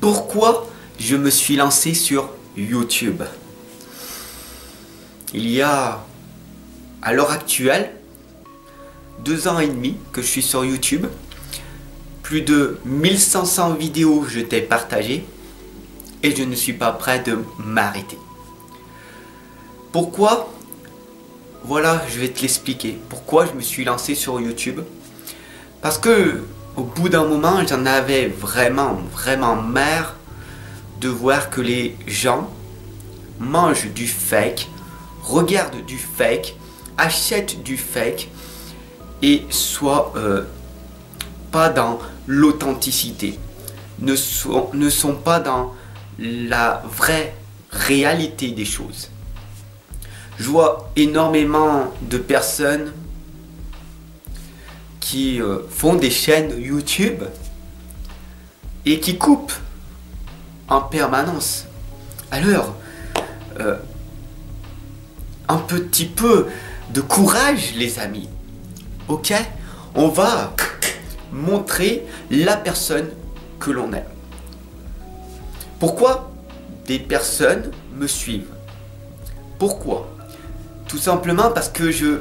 Pourquoi je me suis lancé sur YouTube? Il y a, à l'heure actuelle, 2 ans et demi que je suis sur YouTube. Plus de 1500 vidéos je t'ai partagées et je ne suis pas prêt de m'arrêter. Pourquoi? Voilà, je vais te l'expliquer. Pourquoi je me suis lancé sur YouTube? Parce que au bout d'un moment, j'en avais vraiment marre de voir que les gens mangent du fake, regardent du fake, achètent du fake et soient pas dans l'authenticité, ne sont pas dans la vraie réalité des choses. Je vois énormément de personnes qui font des chaînes YouTube et qui coupent en permanence. Alors, un petit peu de courage les amis, ok? On va montrer la personne que l'on aime. Pourquoi des personnes me suivent? Pourquoi? Tout simplement parce que je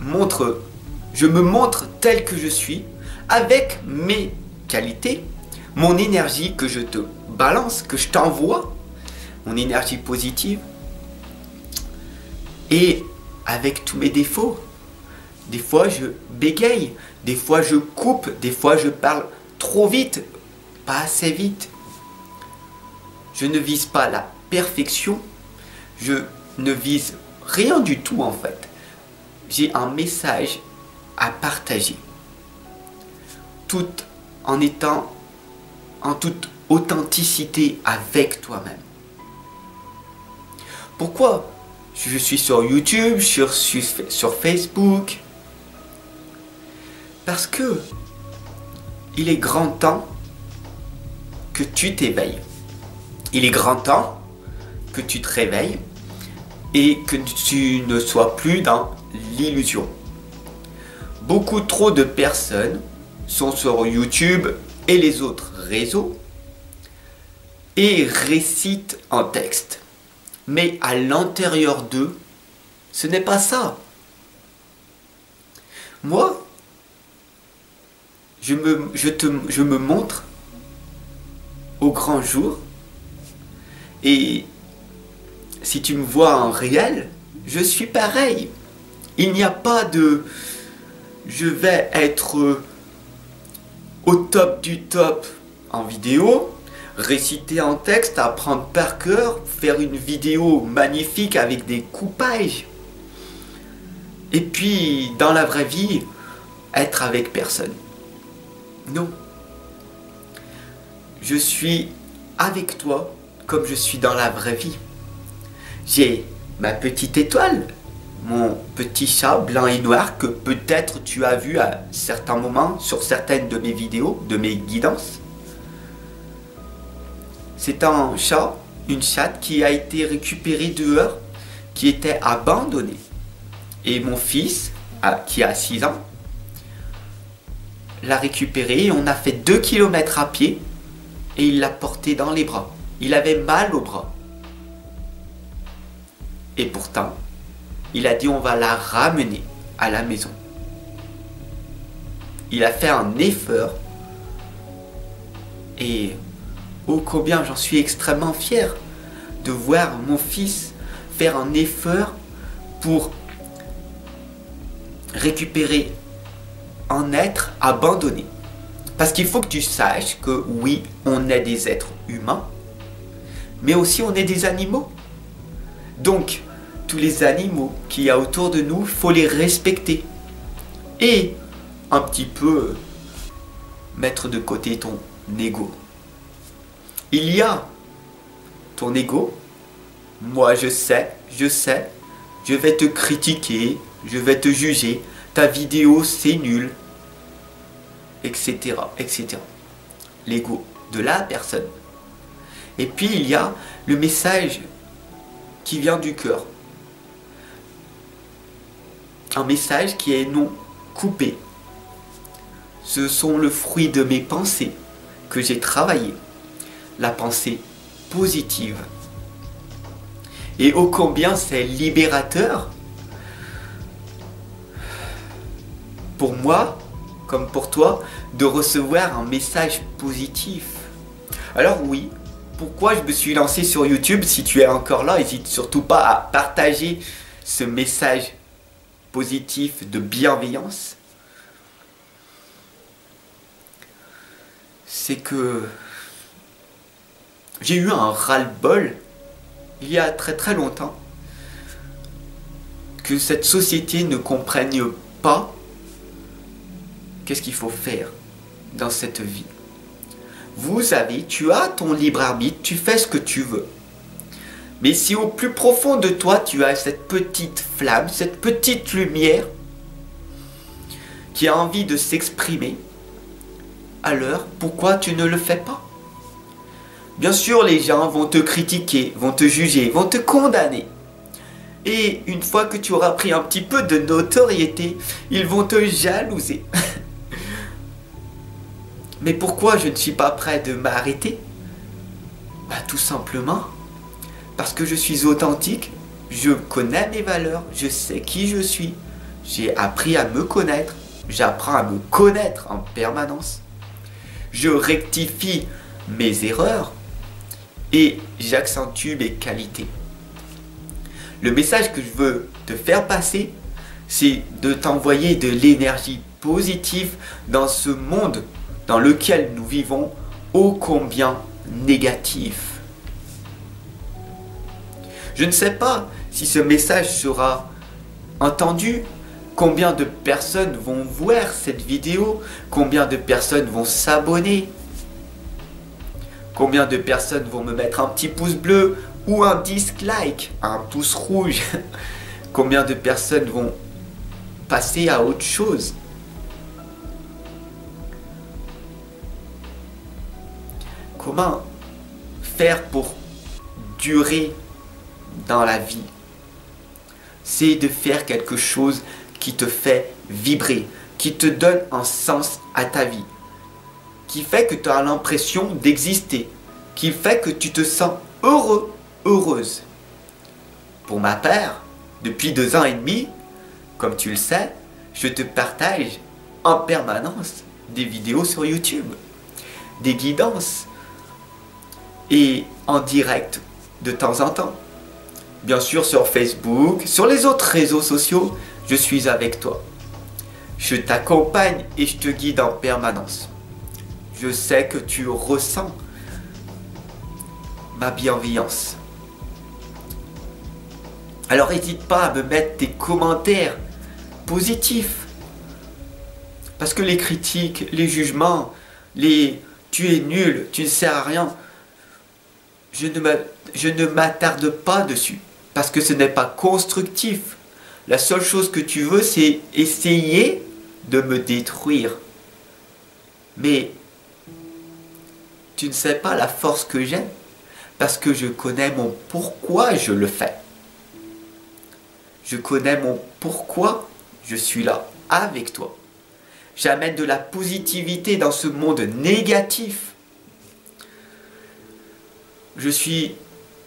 me montre tel que je suis, avec mes qualités, mon énergie que je te balance, que je t'envoie, mon énergie positive, et avec tous mes défauts. Des fois je bégaye, des fois je coupe, des fois je parle trop vite, pas assez vite. Je ne vise pas la perfection, je ne vise rien du tout en fait. J'ai un message à partager, tout en étant en toute authenticité avec toi-même. Pourquoi je suis sur YouTube, sur Facebook? Parce que il est grand temps que tu t'éveilles. Il est grand temps que tu te réveilles et que tu ne sois plus dans l'illusion. Beaucoup trop de personnes sont sur YouTube et les autres réseaux et récitent un texte. Mais à l'intérieur d'eux, ce n'est pas ça. Moi, je me montre au grand jour et si tu me vois en réel, je suis pareil. Il n'y a pas de je vais être au top du top en vidéo, réciter un texte, apprendre par cœur, faire une vidéo magnifique avec des coupages. Et puis, dans la vraie vie, être avec personne. Non. Je suis avec toi comme je suis dans la vraie vie. J'ai ma petite étoile, mon petit chat blanc et noir que peut-être tu as vu à certains moments sur certaines de mes vidéos, de mes guidances. C'est un chat, une chatte qui a été récupérée dehors, qui était abandonnée. Et mon fils, qui a 6 ans, l'a récupérée et on a fait 2 km à pied et il l'a portée dans les bras. Il avait mal au bras. Et pourtant, il a dit on va la ramener à la maison. Il a fait un effort et oh combien j'en suis extrêmement fier de voir mon fils faire un effort pour récupérer un être abandonné. Parce qu'il faut que tu saches que oui, on est des êtres humains, mais aussi on est des animaux. Donc, tous les animaux qu'il y a autour de nous, il faut les respecter. Et un petit peu mettre de côté ton ego. Il y a ton ego. Moi, je sais, je vais te critiquer, je vais te juger. Ta vidéo, c'est nul, etc., etc. L'ego de la personne. Et puis, il y a le message qui vient du cœur. Un message qui est non coupé. Ce sont le fruit de mes pensées que j'ai travaillé. la pensée positive. Et ô combien c'est libérateur pour moi, comme pour toi, de recevoir un message positif. Alors oui, pourquoi je me suis lancé sur YouTube? Si tu es encore là, n'hésite surtout pas à partager ce message positif de bienveillance. C'est que j'ai eu un ras-le-bol il y a très très longtemps que cette société ne comprenne pas qu'est-ce qu'il faut faire dans cette vie. Vous savez, tu as ton libre arbitre, tu fais ce que tu veux. Mais si au plus profond de toi, tu as cette petite flamme, cette petite lumière qui a envie de s'exprimer, alors pourquoi tu ne le fais pas? Bien sûr, les gens vont te critiquer, vont te juger, vont te condamner. Et une fois que tu auras pris un petit peu de notoriété, ils vont te jalouser. Mais pourquoi je ne suis pas prêt de m'arrêter? Tout simplement parce que je suis authentique, je connais mes valeurs, je sais qui je suis, j'ai appris à me connaître, j'apprends à me connaître en permanence, je rectifie mes erreurs et j'accentue mes qualités. Le message que je veux te faire passer, c'est de t'envoyer de l'énergie positive dans ce monde dans lequel nous vivons, ô combien négatif. Je ne sais pas si ce message sera entendu, combien de personnes vont voir cette vidéo, combien de personnes vont s'abonner, combien de personnes vont me mettre un petit pouce bleu ou un dislike, un pouce rouge, combien de personnes vont passer à autre chose. Comment faire pour durer dans la vie? C'est de faire quelque chose qui te fait vibrer, qui te donne un sens à ta vie, qui fait que tu as l'impression d'exister, qui fait que tu te sens heureux, heureuse. Pour ma part, depuis 2 ans et demi, comme tu le sais, je te partage en permanence des vidéos sur YouTube, des guidances et en direct de temps en temps. Bien sûr sur Facebook, sur les autres réseaux sociaux, je suis avec toi. Je t'accompagne et je te guide en permanence. Je sais que tu ressens ma bienveillance. Alors n'hésite pas à me mettre tes commentaires positifs. Parce que les critiques, les jugements, les « tu es nul, tu ne sers à rien », je ne m'attarde pas dessus. Parce que ce n'est pas constructif. La seule chose que tu veux, c'est essayer de me détruire. Mais tu ne sais pas la force que j'ai. Parce que je connais mon pourquoi je le fais. Je connais mon pourquoi je suis là avec toi. J'amène de la positivité dans ce monde négatif. Je suis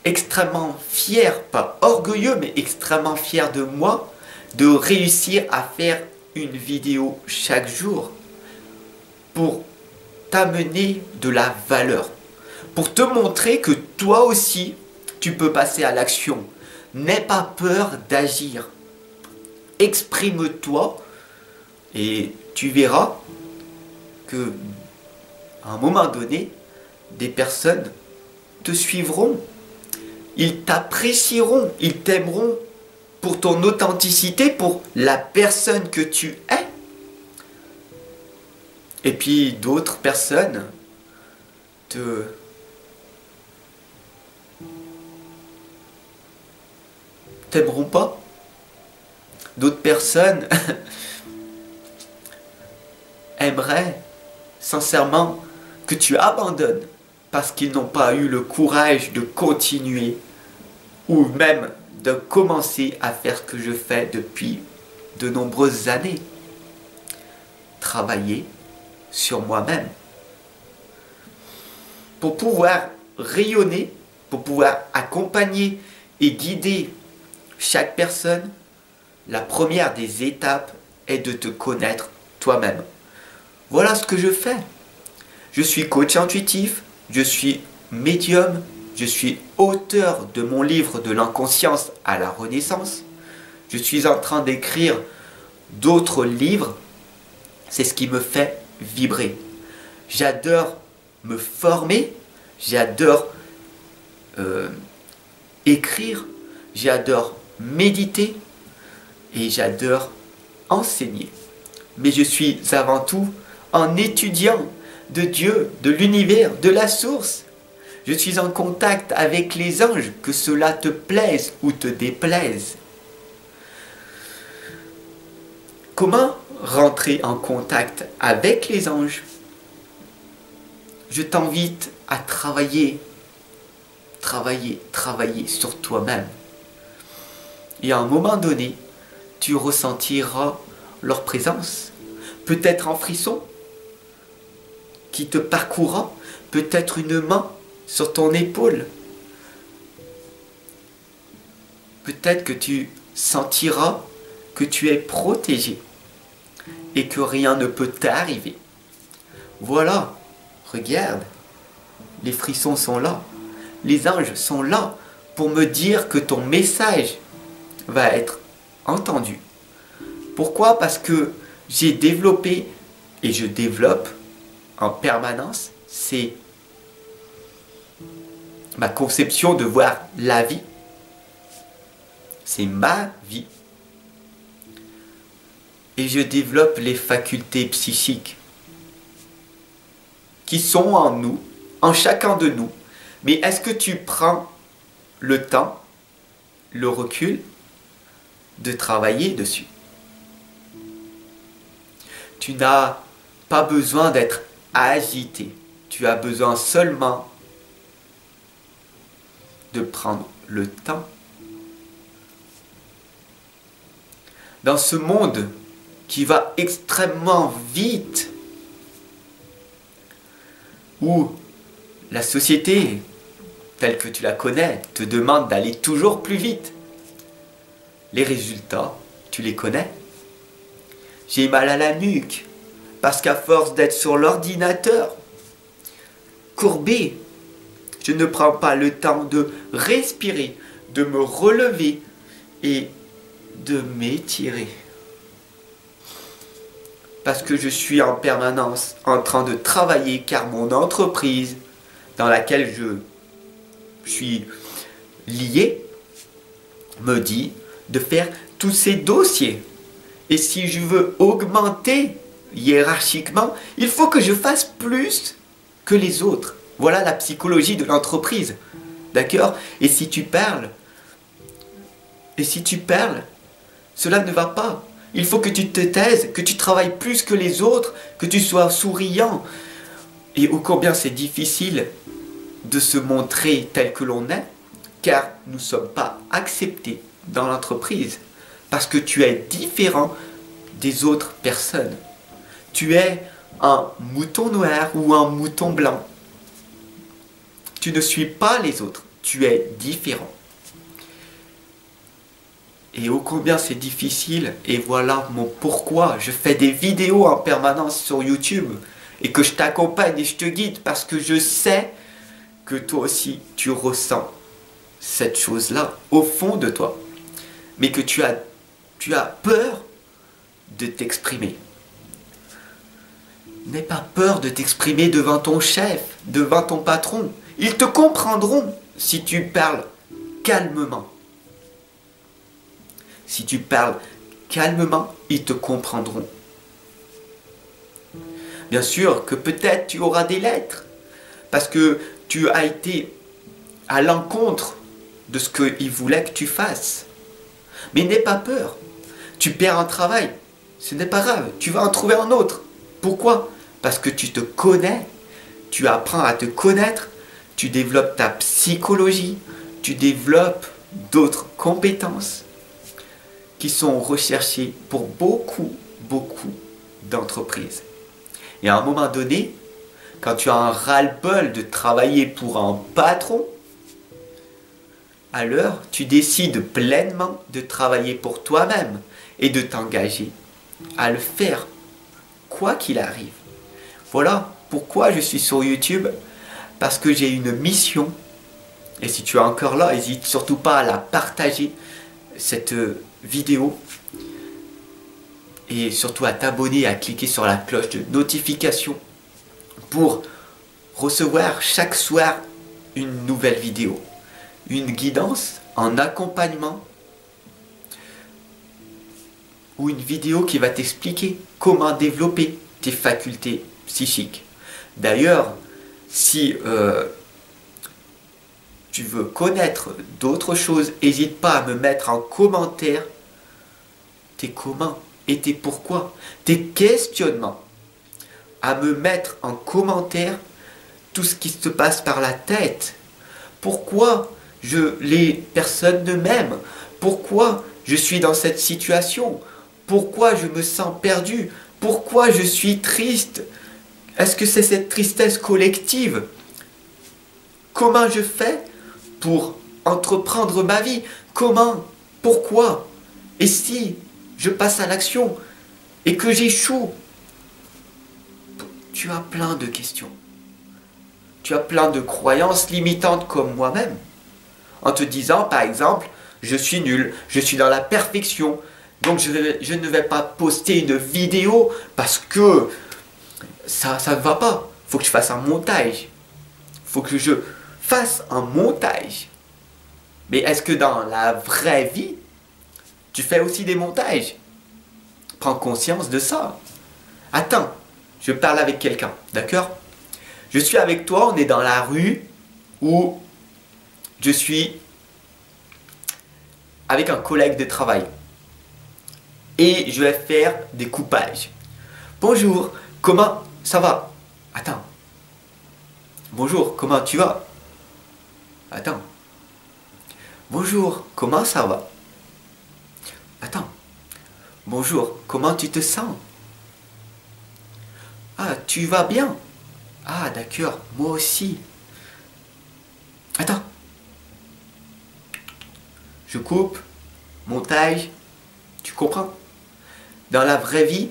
extrêmement fier, pas orgueilleux, mais extrêmement fier de moi, de réussir à faire une vidéo chaque jour pour t'amener de la valeur, pour te montrer que toi aussi, tu peux passer à l'action. N'aie pas peur d'agir. Exprime-toi et tu verras que à un moment donné, des personnes te suivront. Ils t'apprécieront, ils t'aimeront pour ton authenticité, pour la personne que tu es. Et puis d'autres personnes t'aimeront pas. D'autres personnes aimeraient sincèrement que tu abandonnes parce qu'ils n'ont pas eu le courage de continuer ou même de commencer à faire ce que je fais depuis de nombreuses années. Travailler sur moi-même pour pouvoir rayonner, pour pouvoir accompagner et guider chaque personne, la première des étapes est de te connaître toi-même. Voilà ce que je fais. Je suis coach intuitif, je suis médium, je suis auteur de mon livre de l'inconscience à la renaissance. Je suis en train d'écrire d'autres livres. C'est ce qui me fait vibrer. J'adore me former, j'adore écrire, j'adore méditer et j'adore enseigner. Mais je suis avant tout un étudiant de Dieu, de l'univers, de la source. Je suis en contact avec les anges, que cela te plaise ou te déplaise. Comment rentrer en contact avec les anges? Je t'invite à travailler sur toi-même. Et à un moment donné, tu ressentiras leur présence. Peut-être un frisson qui te parcourra, peut-être une main sur ton épaule. Peut-être que tu sentiras que tu es protégé et que rien ne peut t'arriver. Voilà, regarde, les frissons sont là. Les anges sont là pour me dire que ton message va être entendu. Pourquoi? Parce que j'ai développé et je développe en permanence, c'est ma conception de voir la vie. C'est ma vie. Et je développe les facultés psychiques qui sont en nous, en chacun de nous. Mais est-ce que tu prends le temps, le recul de travailler dessus? Tu n'as pas besoin d'être agité. Tu as besoin seulement de prendre le temps. Dans ce monde qui va extrêmement vite, où la société, telle que tu la connais, te demande d'aller toujours plus vite. Les résultats, tu les connais. J'ai mal à la nuque, parce qu'à force d'être sur l'ordinateur, courbé, je ne prends pas le temps de respirer, de me relever et de m'étirer. Parce que je suis en permanence en train de travailler, car mon entreprise dans laquelle je suis lié me dit de faire tous ces dossiers. Et si je veux augmenter hiérarchiquement, il faut que je fasse plus que les autres. Voilà la psychologie de l'entreprise. D'accord? Et si tu perles, cela ne va pas. Il faut que tu te taises, que tu travailles plus que les autres, que tu sois souriant. Et ô combien c'est difficile de se montrer tel que l'on est, car nous ne sommes pas acceptés dans l'entreprise. Parce que tu es différent des autres personnes. Tu es un mouton noir ou un mouton blanc. Tu ne suis pas les autres. Tu es différent. Et ô combien c'est difficile. Et voilà mon pourquoi. Je fais des vidéos en permanence sur YouTube. Et que je t'accompagne et je te guide. Parce que je sais que toi aussi tu ressens cette chose-là au fond de toi. Mais que tu as peur de t'exprimer. N'aie pas peur de t'exprimer devant ton chef, devant ton patron. Ils te comprendront si tu parles calmement. Si tu parles calmement, ils te comprendront. Bien sûr que peut-être tu auras des lettres, parce que tu as été à l'encontre de ce qu'ils voulaient que tu fasses. Mais n'aie pas peur. Tu perds un travail, ce n'est pas grave, tu vas en trouver un autre. Pourquoi? Parce que tu te connais, tu apprends à te connaître, tu développes ta psychologie, tu développes d'autres compétences qui sont recherchées pour beaucoup d'entreprises. Et à un moment donné, quand tu as un ras-le-bol de travailler pour un patron, alors tu décides pleinement de travailler pour toi-même et de t'engager à le faire, quoi qu'il arrive. Voilà pourquoi je suis sur YouTube, parce que j'ai une mission. Et si tu es encore là, n'hésite surtout pas à la partager, cette vidéo. Et surtout à t'abonner, à cliquer sur la cloche de notification pour recevoir chaque soir une nouvelle vidéo. Une guidance, un accompagnement ou une vidéo qui va t'expliquer comment développer tes facultés psychiques. D'ailleurs, si tu veux connaître d'autres choses, n'hésite pas à me mettre en commentaire tes comment et tes pourquoi, tes questionnements. À me mettre en commentaire tout ce qui se passe par la tête. Pourquoi les personnes ne m'aiment? Pourquoi je suis dans cette situation? Pourquoi je me sens perdu? Pourquoi je suis triste? Est-ce que c'est cette tristesse collective? Comment je fais pour entreprendre ma vie? Comment? Pourquoi? Et si je passe à l'action et que j'échoue? Tu as plein de questions. Tu as plein de croyances limitantes comme moi-même. En te disant, par exemple, je suis nul, je suis dans la perfection, donc je ne vais pas poster une vidéo parce que ça ne va pas. Il faut que je fasse un montage. Il faut que je fasse un montage. Mais est-ce que dans la vraie vie, tu fais aussi des montages? Prends conscience de ça. Attends, je parle avec quelqu'un, d'accord? Je suis avec toi, on est dans la rue où je suis avec un collègue de travail. Et je vais faire des coupages. Bonjour, comment ça va? Attends. Bonjour, comment tu vas? Attends. Bonjour, comment ça va? Attends. Bonjour, comment tu te sens? Ah, tu vas bien? Ah, d'accord, moi aussi. Attends. Je coupe, montage, tu comprends? Dans la vraie vie,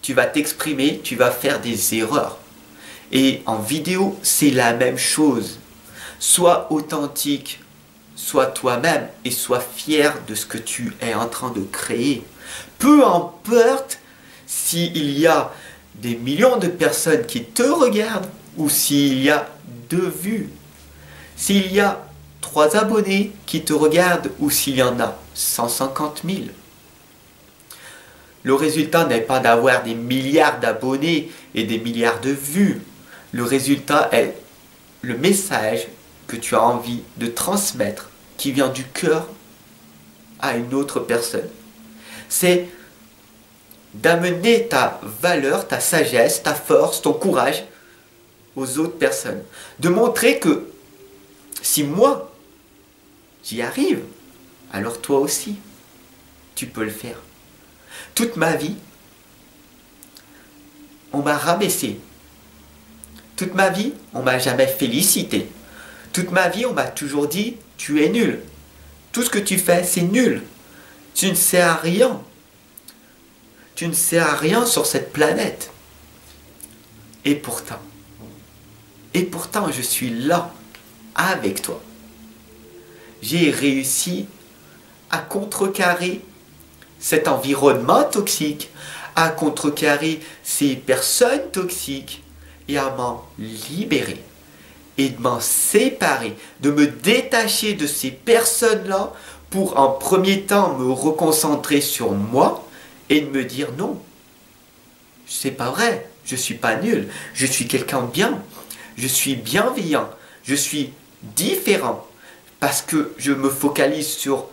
tu vas t'exprimer, tu vas faire des erreurs. Et en vidéo, c'est la même chose. Sois authentique, sois toi-même et sois fier de ce que tu es en train de créer. Peu importe s'il y a des millions de personnes qui te regardent ou s'il y a 2 vues. S'il y a 3 abonnés qui te regardent ou s'il y en a 150 000. Le résultat n'est pas d'avoir des milliards d'abonnés et des milliards de vues. Le résultat est le message que tu as envie de transmettre qui vient du cœur à une autre personne. C'est d'amener ta valeur, ta sagesse, ta force, ton courage aux autres personnes. De montrer que si moi, j'y arrive, alors toi aussi, tu peux le faire. Toute ma vie, on m'a rabaissé. Toute ma vie, on m'a jamais félicité. Toute ma vie, on m'a toujours dit, tu es nul. Tout ce que tu fais, c'est nul. Tu ne sers à rien. Tu ne sers à rien sur cette planète. Et pourtant, je suis là, avec toi. J'ai réussi à contrecarrer cet environnement toxique, à contrecarrer ces personnes toxiques et à m'en libérer et de m'en séparer, de me détacher de ces personnes-là pour en premier temps me reconcentrer sur moi et de me dire non, c'est pas vrai, je suis pas nul, je suis quelqu'un de bien, je suis bienveillant, je suis différent parce que je me focalise sur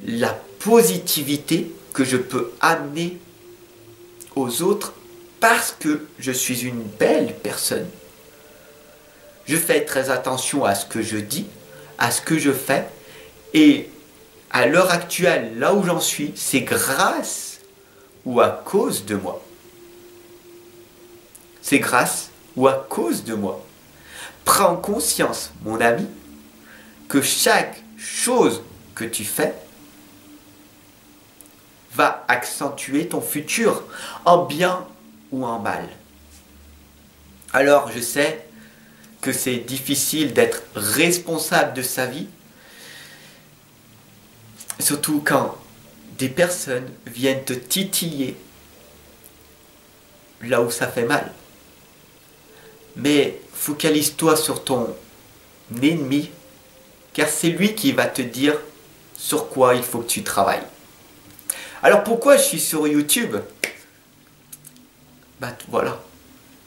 la positivité que je peux amener aux autres parce que je suis une belle personne. Je fais très attention à ce que je dis, à ce que je fais et à l'heure actuelle, là où j'en suis, c'est grâce ou à cause de moi. C'est grâce ou à cause de moi. Prends conscience, mon ami, que chaque chose que tu fais va accentuer ton futur, en bien ou en mal. Alors je sais que c'est difficile d'être responsable de sa vie, surtout quand des personnes viennent te titiller là où ça fait mal. Mais focalise-toi sur ton ennemi, car c'est lui qui va te dire sur quoi il faut que tu travailles. Alors pourquoi je suis sur YouTube? Voilà,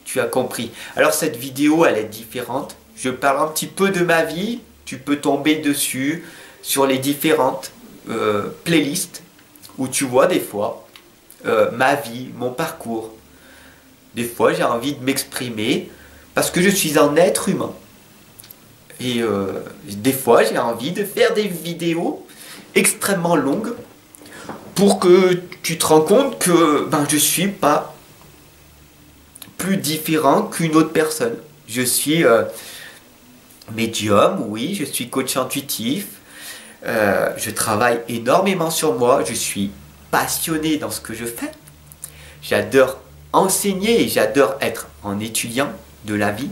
tu as compris. Alors cette vidéo, elle est différente. Je parle un petit peu de ma vie. Tu peux tomber dessus sur les différentes playlists où tu vois des fois ma vie, mon parcours. Des fois, j'ai envie de m'exprimer parce que je suis un être humain. Et des fois, j'ai envie de faire des vidéos extrêmement longues pour que tu te rends compte que je ne suis pas plus différent qu'une autre personne. Je suis médium, oui, je suis coach intuitif. Je travaille énormément sur moi. Je suis passionné dans ce que je fais. J'adore enseigner et j'adore être un étudiant de la vie.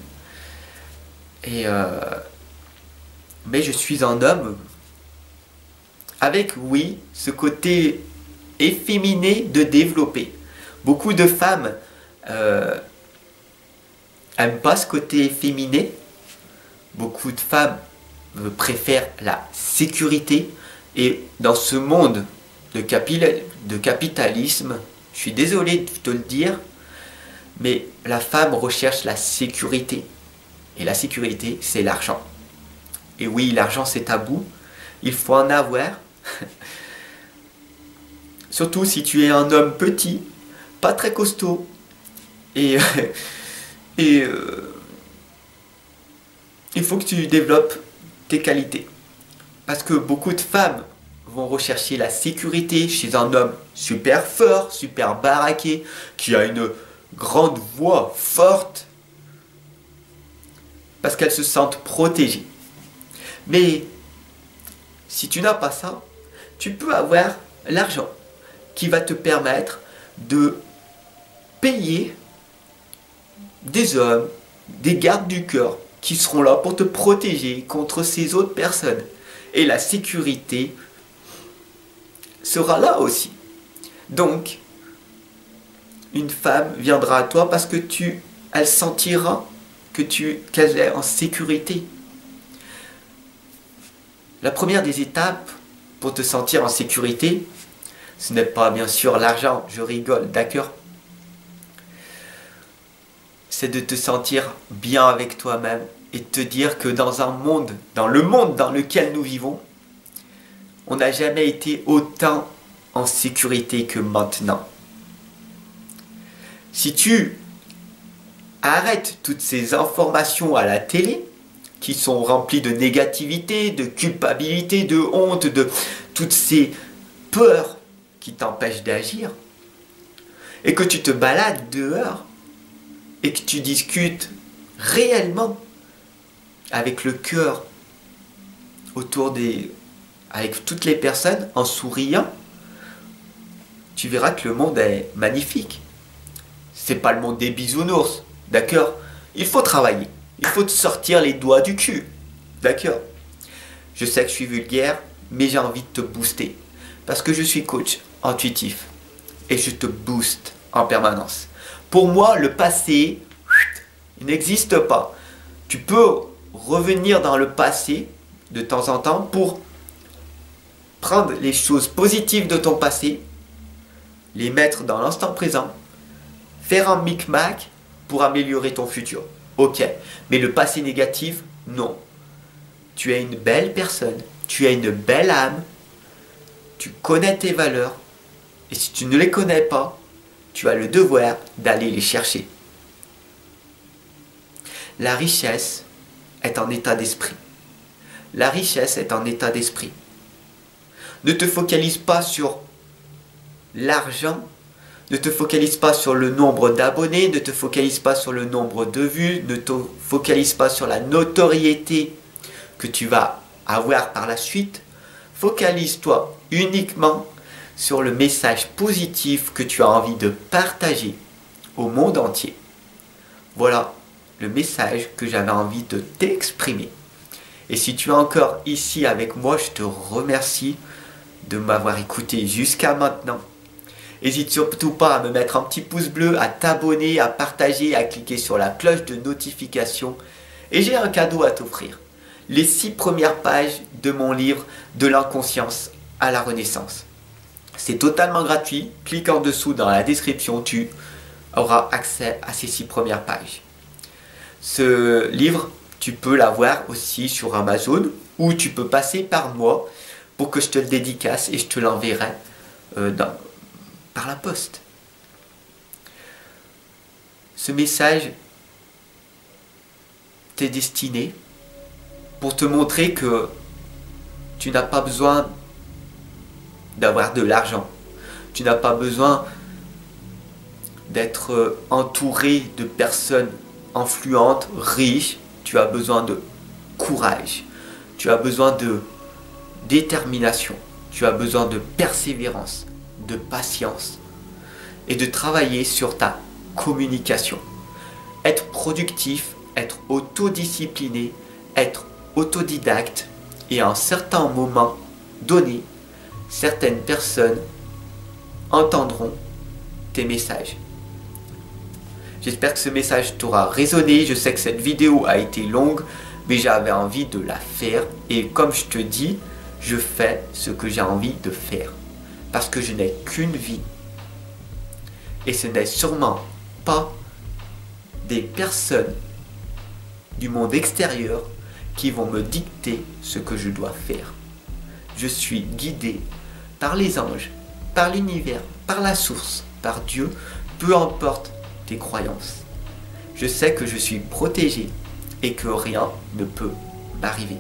Mais je suis un homme avec, oui, ce côté efféminé de développer. Beaucoup de femmes n'aiment pas ce côté efféminé. Beaucoup de femmes préfèrent la sécurité. Et dans ce monde de capitalisme, je suis désolé de te le dire, mais la femme recherche la sécurité. Et la sécurité, c'est l'argent. Et oui, l'argent, c'est tabou. Il faut en avoir. Surtout si tu es un homme petit, pas très costaud. Il faut que tu développes tes qualités. Parce que beaucoup de femmes vont rechercher la sécurité chez un homme super fort, super baraqué, qui a une grande voix forte, parce qu'elles se sentent protégées. Mais si tu n'as pas ça, tu peux avoir l'argent qui va te permettre de payer des hommes, des gardes du corps qui seront là pour te protéger contre ces autres personnes. Et la sécurité sera là aussi. Donc, une femme viendra à toi parce que elle sentira qu'elle est en sécurité. La première des étapes pour te sentir en sécurité, ce n'est pas bien sûr l'argent, je rigole, d'accord? C'est de te sentir bien avec toi-même et de te dire que dans le monde dans lequel nous vivons, on n'a jamais été autant en sécurité que maintenant. Si tu arrêtes toutes ces informations à la télé, qui sont remplies de négativité, de culpabilité, de honte, de toutes ces peurs qui t'empêchent d'agir, et que tu te balades dehors, et que tu discutes réellement avec le cœur avec toutes les personnes en souriant, tu verras que le monde est magnifique. C'est pas le monde des bisounours, d'accord? Il faut travailler, il faut te sortir les doigts du cul, d'accord? Je sais que je suis vulgaire, mais j'ai envie de te booster, parce que je suis coach intuitif, et je te booste en permanence. Pour moi, le passé, il n'existe pas. Tu peux revenir dans le passé de temps en temps pour prendre les choses positives de ton passé, les mettre dans l'instant présent, faire un micmac pour améliorer ton futur. Ok, mais le passé négatif, non. Tu es une belle personne, tu as une belle âme, tu connais tes valeurs, et si tu ne les connais pas, tu as le devoir d'aller les chercher. La richesse est un état d'esprit. La richesse est un état d'esprit. Ne te focalise pas sur l'argent, Ne te focalise pas sur le nombre d'abonnés, ne te focalise pas sur le nombre de vues, ne te focalise pas sur la notoriété que tu vas avoir par la suite. Focalise-toi uniquement sur le message positif que tu as envie de partager au monde entier. Voilà le message que j'avais envie de t'exprimer. Et si tu es encore ici avec moi, je te remercie de m'avoir écouté jusqu'à maintenant. N'hésite surtout pas à me mettre un petit pouce bleu, à t'abonner, à partager, à cliquer sur la cloche de notification. Et j'ai un cadeau à t'offrir. Les 6 premières pages de mon livre De l'inconscience à la renaissance. C'est totalement gratuit. Clique en dessous dans la description, tu auras accès à ces 6 premières pages. Ce livre, tu peux l'avoir aussi sur Amazon ou tu peux passer par moi pour que je te le dédicace et je te l'enverrai par la poste. Ce message t'est destiné pour te montrer que tu n'as pas besoin d'avoir de l'argent. Tu n'as pas besoin d'être entouré de personnes influentes, riches. Tu as besoin de courage. Tu as besoin de détermination. Tu as besoin de persévérance, de patience et de travailler sur ta communication. Être productif, être autodiscipliné, être autodidacte et à un certain moment donné, certaines personnes entendront tes messages. J'espère que ce message t'aura résonné. Je sais que cette vidéo a été longue, mais j'avais envie de la faire. Et comme je te dis, je fais ce que j'ai envie de faire. Parce que je n'ai qu'une vie. Et ce n'est sûrement pas des personnes du monde extérieur qui vont me dicter ce que je dois faire. Je suis guidé par les anges, par l'univers, par la source, par Dieu, peu importe tes croyances. Je sais que je suis protégé et que rien ne peut m'arriver.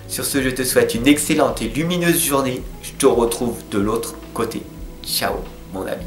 Sur ce, je te souhaite une excellente et lumineuse journée. Je te retrouve de l'autre côté. Ciao, mon ami.